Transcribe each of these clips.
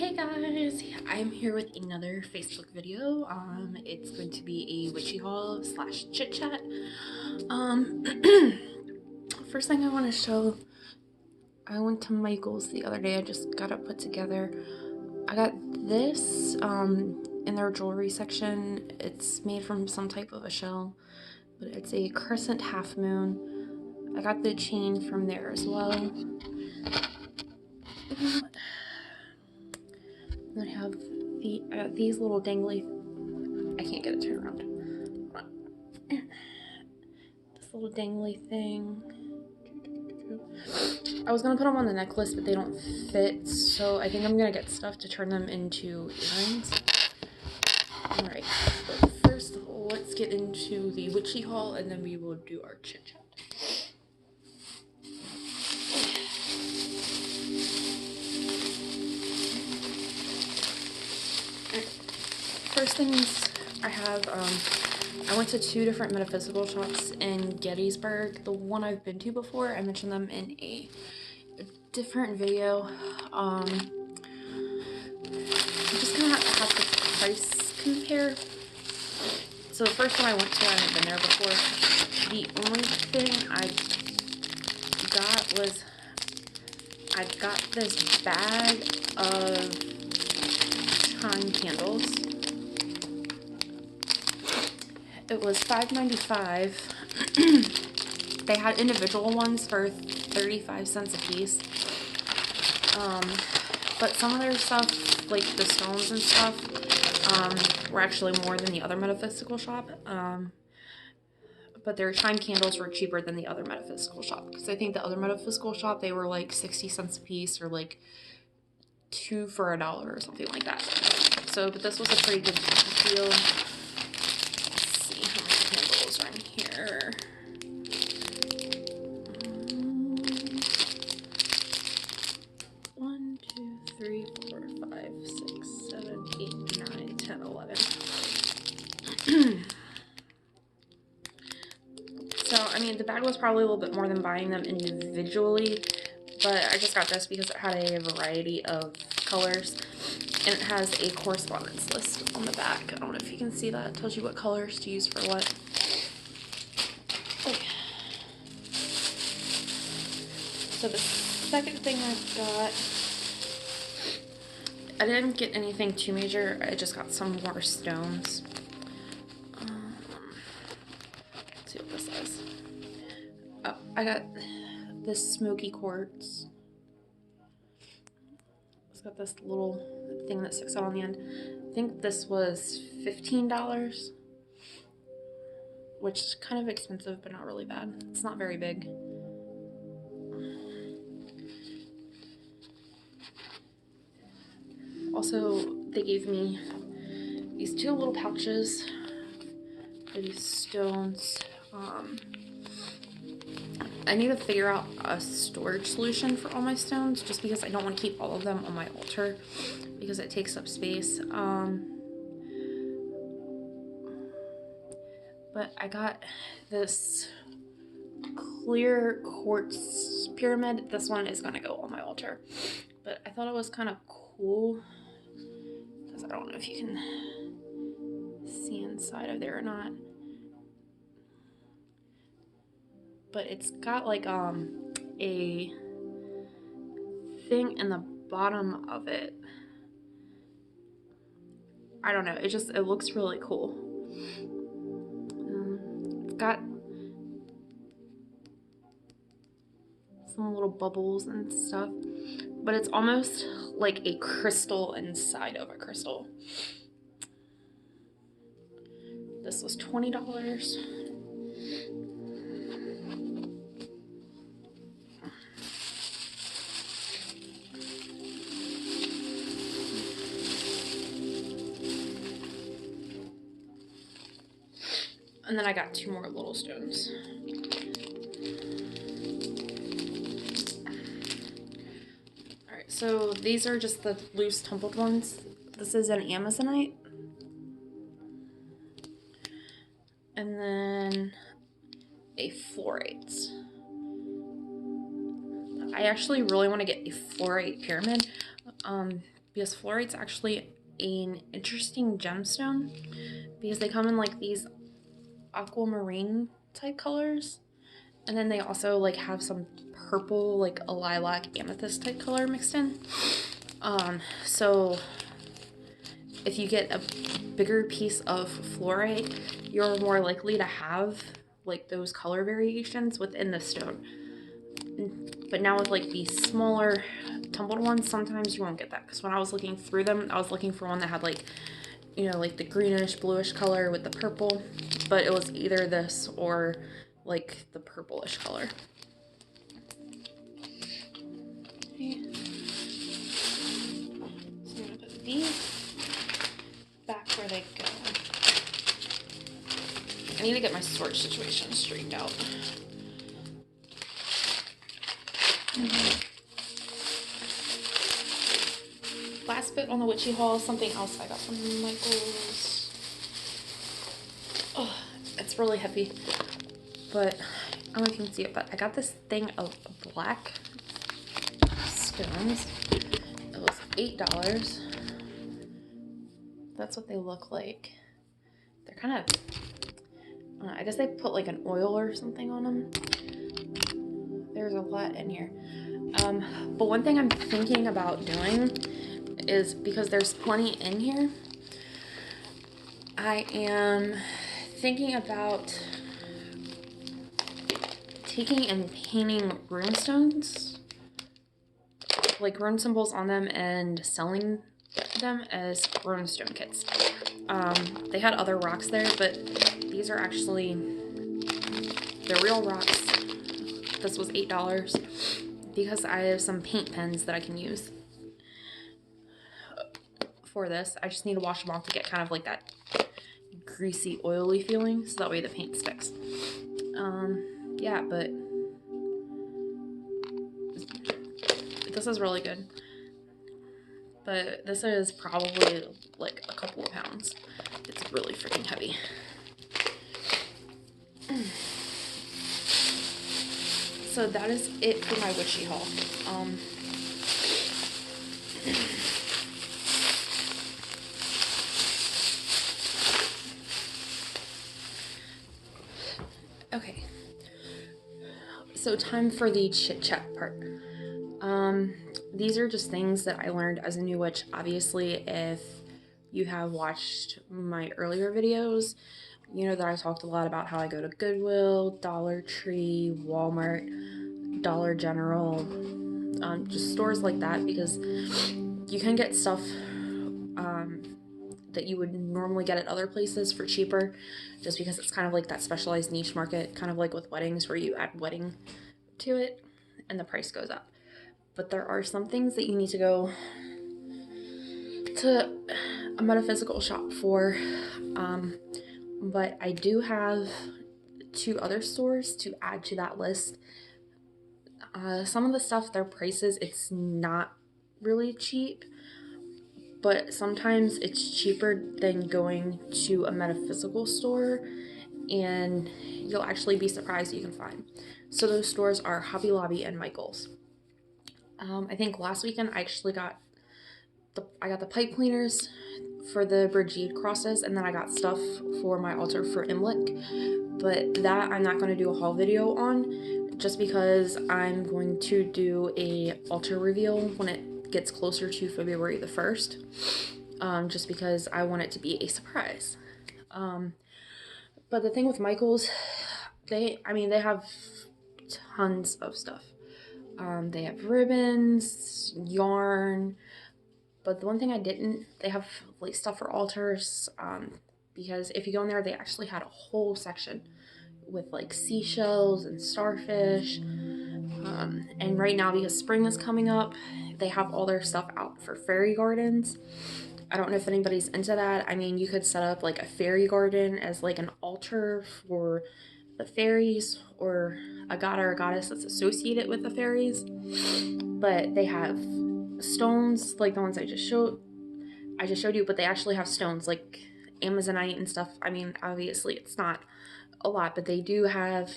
Hey guys, I'm here with another Facebook video. It's going to be a witchy haul slash chit chat. First thing I want to show, I went to Michael's the other day. I just got it put together. I got this in their jewelry section. It's made from some type of a shell, but it's a crescent half moon. I got the chain from there as well. Then I have these little dangly. I can't get it turned around. This little dangly thing. I was gonna put them on the necklace, but they don't fit, so I think I'm gonna get stuff to turn them into earrings. Alright, but first let's get into the witchy haul, and then we will do our chit chat. First things I have, I went to 2 different metaphysical shops in Gettysburg. The one I've been to before, I mentioned them in a different video. I'm just gonna have to price compare. So the first one I went to, I haven't been there before. The only thing I got was, I got this bag of chime candles. It was $5.95. They had individual ones for 35 cents a piece. But some of their stuff, like the stones and stuff, were actually more than the other metaphysical shop. But their chime candles were cheaper than the other metaphysical shop. Because I think the other metaphysical shop, they were like 60 cents a piece, or like 2 for $1 or something like that. So, but this was a pretty good deal. Here. 1, 2, 3, 4, 5, 6, 7, 8, 9, 10, 11. So, I mean, the bag was probably a little bit more than buying them individually, but I just got this because it had a variety of colors, and it has a correspondence list on the back. I don't know if you can see that. It tells you what colors to use for what. So the second thing I got, I didn't get anything too major. I just got some more stones. Let's see what this is. Oh, I got this smoky quartz. It's got this little thing that sticks out on the end. I think this was $15, which is kind of expensive, but not really bad. It's not very big. Also, they gave me these 2 little pouches for these stones. I need to figure out a storage solution for all my stones, just because I don't want to keep all of them on my altar because it takes up space. But I got this clear quartz pyramid. This one is going to go on my altar. But I thought it was kind of cool, because I don't know if you can see inside of there or not, but it's got like a thing in the bottom of it. I don't know, it looks really cool. It's got some little bubbles and stuff, but it's almost like a crystal inside of a crystal. This was $20. And then I got 2 more little stones. So these are just the loose tumbled ones. This is an Amazonite. And then a fluorite. I actually really want to get a fluorite pyramid because fluorite's actually an interesting gemstone because they come in like these aquamarine type colors, and then they also like have some purple, like a lilac amethyst type color mixed in. So if you get a bigger piece of fluorite, you're more likely to have like those color variations within the stone. But now with like these smaller tumbled ones, sometimes you won't get that, because when I was looking through them, I was looking for one that had like, you know, like the greenish bluish color with the purple, but it was either this or like the purplish color. Okay. So I'm gonna put these back where they go. I need to get my storage situation straightened out. Last bit on the Witchy haul, something else I got from Michael's. Oh, it's really heavy, but I don't know if you can see it, but I got this thing of black stones. It was $8. That's what they look like. They're kind of, I guess they put like an oil or something on them. There's a lot in here. But one thing I'm thinking about doing is, because there's plenty in here, I am thinking about taking and painting runestones, like rune symbols on them, and selling them as runestone kits. They had other rocks there, but these are actually the real rocks. This was $8 because I have some paint pens that I can use for this. I just need to wash them off to get kind of like that greasy, oily feeling, so that way the paint sticks. Yeah, but this is really good. But this is probably like a couple of pounds. It's really freaking heavy. So that is it for my Witchy haul. Okay. So time for the chit chat part. These are just things that I learned as a new witch. Obviously, if you have watched my earlier videos, you know that I talked a lot about how I go to Goodwill, Dollar Tree, Walmart, Dollar General, just stores like that, because you can get stuff that you would normally get at other places for cheaper, just because it's kind of like that specialized niche market, kind of like with weddings, where you add wedding to it and the price goes up. But there are some things that you need to go to a metaphysical shop for. But I do have 2 other stores to add to that list. Some of the stuff, their prices, it's not really cheap, but sometimes it's cheaper than going to a metaphysical store, and you'll actually be surprised what you can find. So those stores are Hobby Lobby and Michael's. I think last weekend I actually got the pipe cleaners for the Brigid crosses, and then I got stuff for my altar for Imlik. But that I'm not going to do a haul video on, just because I'm going to do a altar reveal when it gets closer to February the 1st. Just because I want it to be a surprise. But the thing with Michael's, they have tons of stuff. They have ribbons, yarn, but the one thing I didn't, they have like stuff for altars, because if you go in there, they actually had a whole section with like seashells and starfish, and right now, because spring is coming up, they have all their stuff out for fairy gardens. I don't know if anybody's into that. I mean, you could set up like a fairy garden as like an altar for the fairies, or a god or a goddess that's associated with the fairies. But they have stones like the ones I just showed you, but they actually have stones like Amazonite and stuff. I mean, obviously it's not a lot, but they do have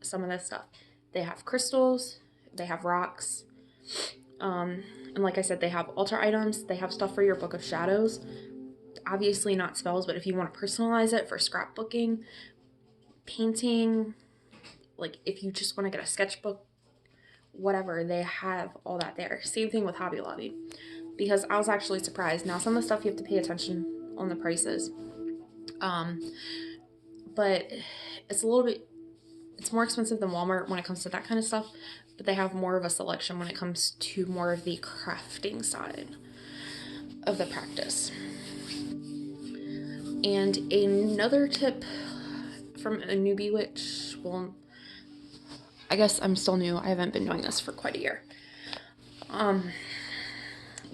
some of that stuff. They have crystals, they have rocks, And like I said, they have altar items. They have stuff for your Book of Shadows. Obviously not spells, but if you want to personalize it for scrapbooking, painting, like if you just want to get a sketchbook, whatever, they have all that there. Same thing with Hobby Lobby, because I was actually surprised. Now some of the stuff you have to pay attention on the prices, but it's more expensive than Walmart when it comes to that kind of stuff, but they have more of a selection when it comes to more of the crafting side of the practice. And another tip from a newbie witch, well, I guess I'm still new. I haven't been doing this for quite a year.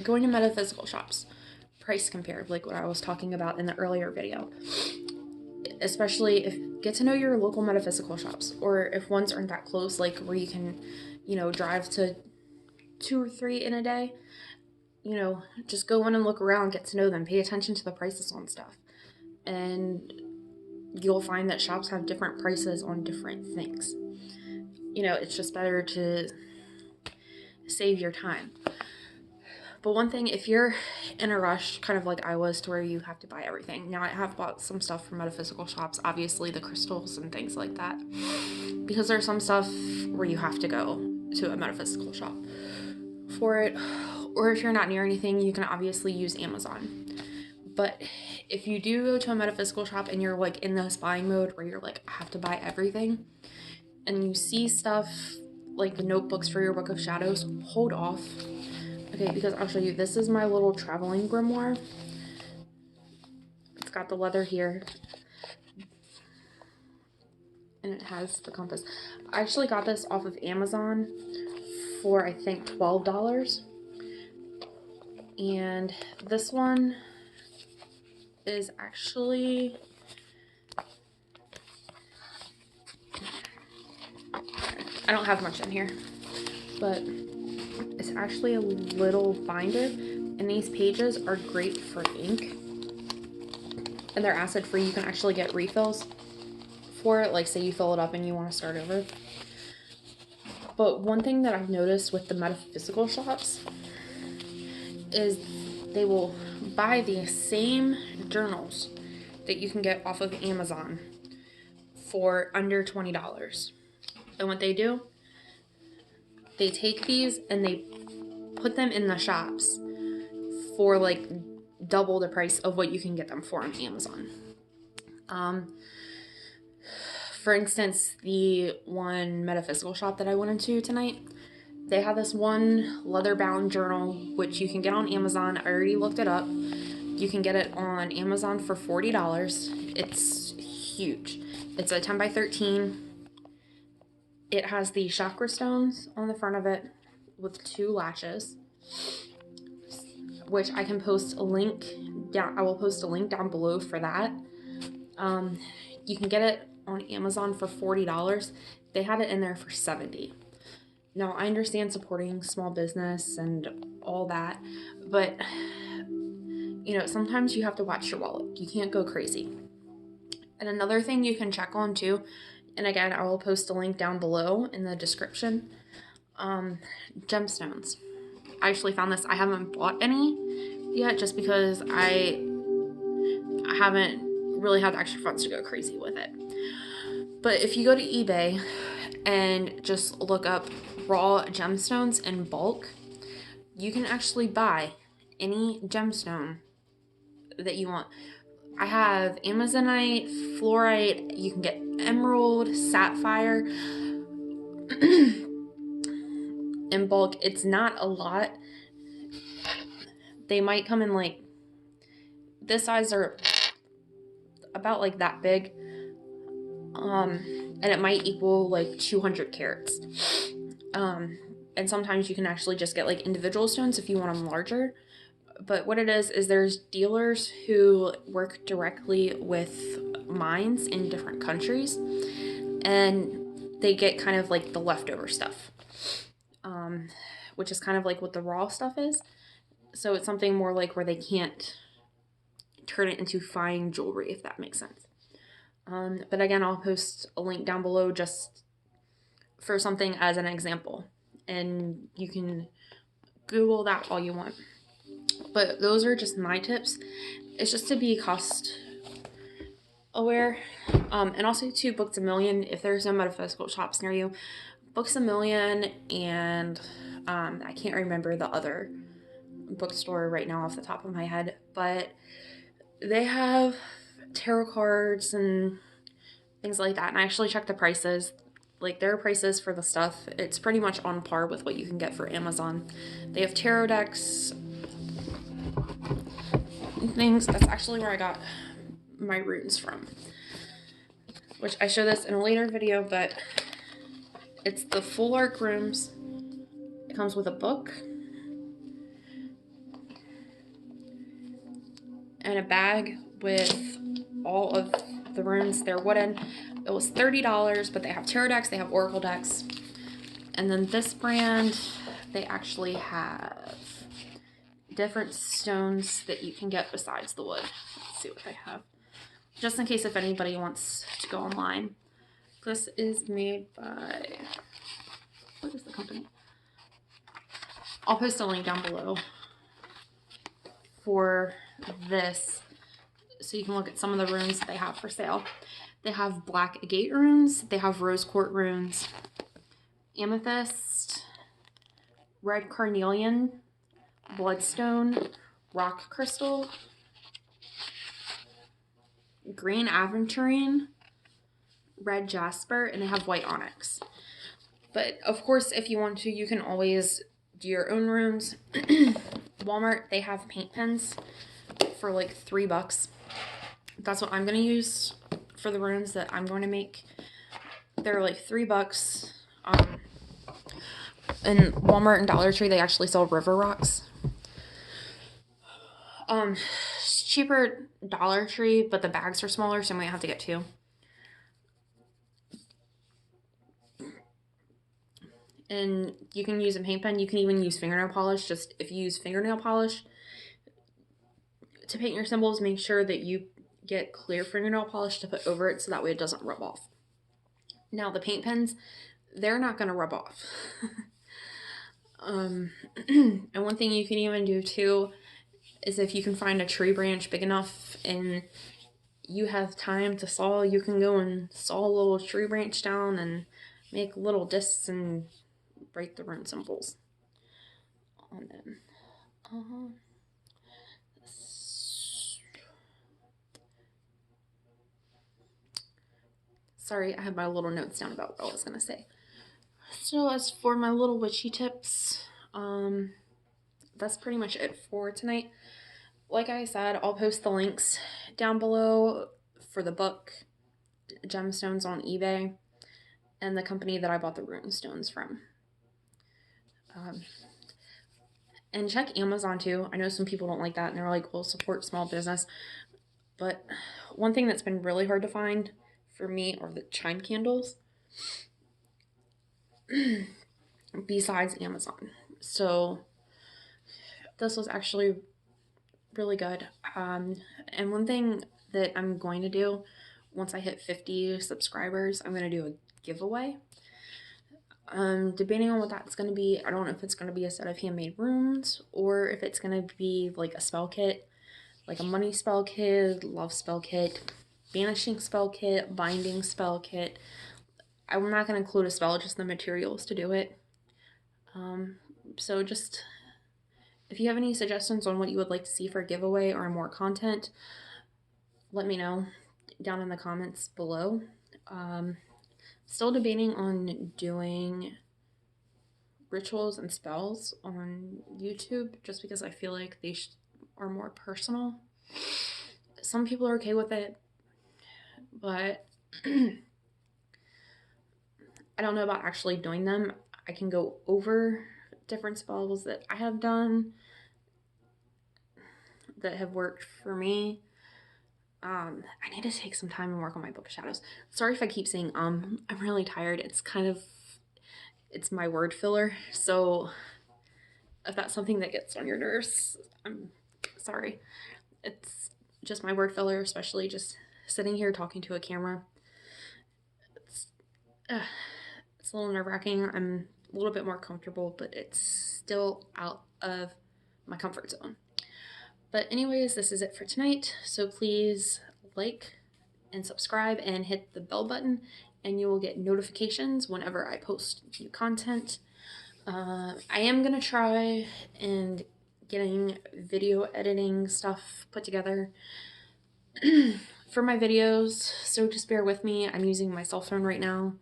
Going to metaphysical shops, price compare, like what I was talking about in the earlier video. Especially if get to know your local metaphysical shops, or if ones aren't that close, like where you can, drive to 2 or 3 in a day. Just go in and look around, get to know them, pay attention to the prices on stuff, and you'll find that shops have different prices on different things. It's just better to save your time. But one thing, if you're in a rush, kind of like I was, to where you have to buy everything. Now, I have bought some stuff from metaphysical shops, obviously the crystals and things like that, because there's some stuff where you have to go to a metaphysical shop for it. Or if you're not near anything, you can obviously use Amazon. But if you do go to a metaphysical shop and you're like in this buying mode where you're like, I have to buy everything, and you see stuff like the notebooks for your Book of Shadows, hold off. Okay, because I'll show you. This is my little traveling grimoire. It's got the leather here. And it has the compass. I actually got this off of Amazon for, I think, $12. And this one is actually... I don't have much in here, but it's actually a little binder, and these pages are great for ink, and they're acid free. You can actually get refills for it, like say you fill it up and you want to start over. But one thing that I've noticed with the metaphysical shops is they will buy the same journals that you can get off of Amazon for under $20. And what they do, they take these and they put them in the shops for like double the price of what you can get them for on Amazon. For instance, the one metaphysical shop that I went into tonight, they have this one leather-bound journal, which you can get on Amazon. I already looked it up. You can get it on Amazon for $40. It's huge. It's a 10 by 13. It has the chakra stones on the front of it with 2 latches, which I can post a link down. I will post a link down below for that. You can get it on Amazon for $40. They had it in there for $70. Now, I understand supporting small business and all that, but sometimes you have to watch your wallet. You can't go crazy. And another thing you can check on too, and again, I will post a link down below in the description, gemstones. I actually found this. I haven't bought any yet just because I haven't really had the extra funds to go crazy with it. But if you go to eBay and just look up raw gemstones in bulk, you can actually buy any gemstone that you want. I have amazonite, fluorite, you can get emerald, sapphire in bulk. It's not a lot. They might come in like this size, or about like that big. And it might equal like 200 carats. And sometimes you can actually just get like individual stones if you want them larger. But what it is there's dealers who work directly with mines in different countries, and they get kind of like the leftover stuff, which is kind of like what the raw stuff is. So it's something more like where they can't turn it into fine jewelry, if that makes sense. But again, I'll post a link down below just for something as an example, and you can Google that all you want. But those are just my tips. It's just to be cost aware. And also to Books a Million, if there's no metaphysical shops near you, Books a Million and I can't remember the other bookstore right now off the top of my head, but they have tarot cards and things like that. And I actually checked the prices. Like, their prices for the stuff, it's pretty much on par with what you can get for Amazon. They have tarot decks and things. That's actually where I got my runes from, which I show this in a later video, but it's the full arc runes. It comes with a book and a bag with all of the runes. They're wooden. It was $30, but they have tarot decks, they have oracle decks. And then this brand, they actually have different stones that you can get besides the wood. Let's see what they have. Just in case if anybody wants to go online. This is made by, what is the company? I'll post a link down below for this so you can look at some of the runes that they have for sale. They have black agate runes, they have rose quartz runes, amethyst, red carnelian, bloodstone, rock crystal, green aventurine, red jasper, and they have white onyx. But of course, if you want to, you can always do your own runes. Walmart, they have paint pens for like $3. That's what I'm going to use for the runes that I'm going to make. They're like $3. In Walmart and Dollar Tree, they actually sell river rocks. It's cheaper Dollar Tree, but the bags are smaller, so I might have to get 2. And you can use a paint pen. You can even use fingernail polish. Just if you use fingernail polish to paint your symbols, make sure that you get clear fingernail polish to put over it so that way it doesn't rub off. Now the paint pens, they're not going to rub off. And one thing you can even do too is if you can find a tree branch big enough and you have time to saw, you can go and saw a little tree branch down and make little discs and write the rune symbols on them. Sorry, I have my little notes down about what I was going to say. So as for my little witchy tips, that's pretty much it for tonight. Like I said, I'll post the links down below for the book, Gemstones on eBay, and the company that I bought the Runestones from. And check Amazon too. I know some people don't like that and they're like, well, support small business. But one thing that's been really hard to find for me are the chime candles besides Amazon. So this was actually really good. And one thing that I'm going to do once I hit 50 subscribers, I'm going to do a giveaway. Debating on what that's going to be. I don't know if it's going to be a set of handmade runes or if it's going to be like a spell kit, like a money spell kit, love spell kit, banishing spell kit, binding spell kit. I'm not going to include a spell, just the materials to do it. So just, if you have any suggestions on what you would like to see for a giveaway or more content, let me know down in the comments below. Still debating on doing rituals and spells on YouTube just because I feel like they are more personal. Some people are okay with it, but I don't know about actually doing them. I can go over different spells that I have done that have worked for me. I need to take some time and work on my book of shadows. Sorry if I keep saying I'm really tired. It's my word filler. So if that's something that gets on your nerves, I'm sorry. It's just my word filler, especially just sitting here talking to a camera. It's a little nerve-wracking. I'm a little bit more comfortable, but it's still out of my comfort zone. But anyways, this is it for tonight. So please like and subscribe and hit the bell button, and you will get notifications whenever I post new content. I am gonna try and getting video editing stuff put together for my videos, so just bear with me. I'm using my cell phone right now.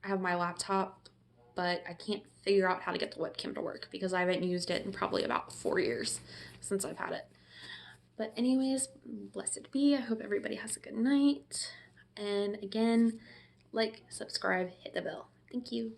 I have my laptop, but I can't figure out how to get the webcam to work because I haven't used it in probably about 4 years since I've had it. But anyways, blessed be. I hope everybody has a good night. And again, like, subscribe, hit the bell. Thank you.